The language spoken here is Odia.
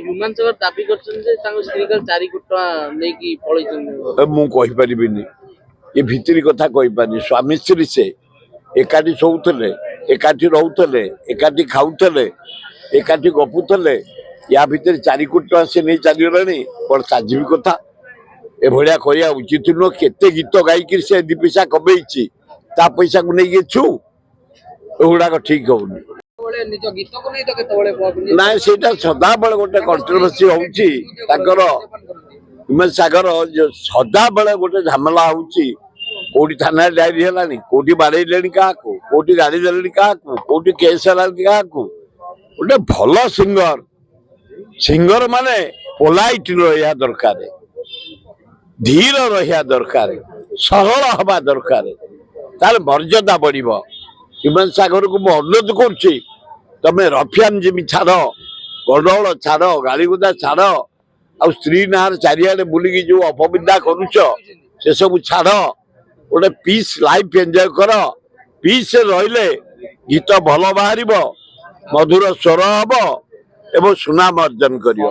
ହ୍ୟୁମାନ ସାଗର ଦାବି କରିଛନ୍ତି ଯେ ତାଙ୍କ ସ୍ତ୍ରୀ କାଳେ 4 କୋଟି ଟଙ୍କା ନେଇକି ପଳେଇଛନ୍ତି। ମୁଁ କହିପାରିବିନି, ଏ ଭିତରି କଥା କହିପାରିନି। ସ୍ୱାମୀ ସ୍ତ୍ରୀ ସେ ଏକାଠି ଶୋଉଥିଲେ, ଏକାଠି ରହୁଥିଲେ, ଏକାଠି ଖାଉଥିଲେ, ଏକାଠି ଗପୁଥିଲେ। ୟା ଭିତରେ 4 କୋଟି ଟଙ୍କା ସେ ନେଇ ଚାଲିଗଲାଣି, ବଡ଼ ସାଜିବି କଥା। ଏଭଳିଆ କରିବା ଉଚିତ ନୁହଁ। କେତେ ଗୀତ ଗାଇକି ସେ 2 ପଇସା କମେଇଛି, ତା ପଇସାକୁ ନେଇକି ଛୁ, ଏଗୁଡାକ ଠିକ ହଉନି। ନାଇଁ, ସେଇଟା ସଦାବେଳେ ଗୋଟେ କଣ୍ଟ୍ରୋଭର୍ସି ହଉଛି ତାଙ୍କର। ହ୍ୟୁମାନ ସାଗର ସଦାବେଳେ ଗୋଟେ ଝାମେଲା ହଉଛି। କୋଉଠି ଥାନାରେ ଡାଏରୀ ହେଲାଣି, କୋଉଠି ବାଡେଇଲେଣି କାହାକୁ, କୋଉଠି ଗାଡି ଦେଲେଣି କାହାକୁ, କୋଉଠି କେସ୍ ହେଲାଣି କାହାକୁ। ଗୋଟେ ଭଲ ସିଙ୍ଗର, ସିଙ୍ଗର ମାନେ ପୋଲାଇଟ ରହିବା ଦରକାର, ଧୀର ରହିବା ଦରକାର, ସରଳ ହବା ଦରକାର, ତାହେଲେ ମର୍ଯ୍ୟାଦା ବଢିବ। ହ୍ୟୁମାନ ସାଗରକୁ ମୁଁ ଅନୁରୋଧ କରୁଛି, ତମେ ରଫିଆନ ଯେମି ଛାଡ, ଗଣ୍ଡଗୋଳ ଛାଡ, ଗାଳିଗୁଦା ଛାଡ, ଆଉ ସ୍ତ୍ରୀ ନାଁରେ ଚାରିଆଡେ ବୁଲିକି ଯୋଉ ଅପବିଦ୍ୟା କରୁଛ ସେସବୁ ଛାଡ। ଗୋଟେ ପିସ୍ ଲାଇଫ ଏନ୍ଜୟ କର। ପିସ୍ ରହିଲେ ଗୀତ ଭଲ ବାହାରିବ, ମଧୁର ସ୍ୱର ହବ ଏବଂ ସୁନାମ ଅର୍ଜନ କରିବ।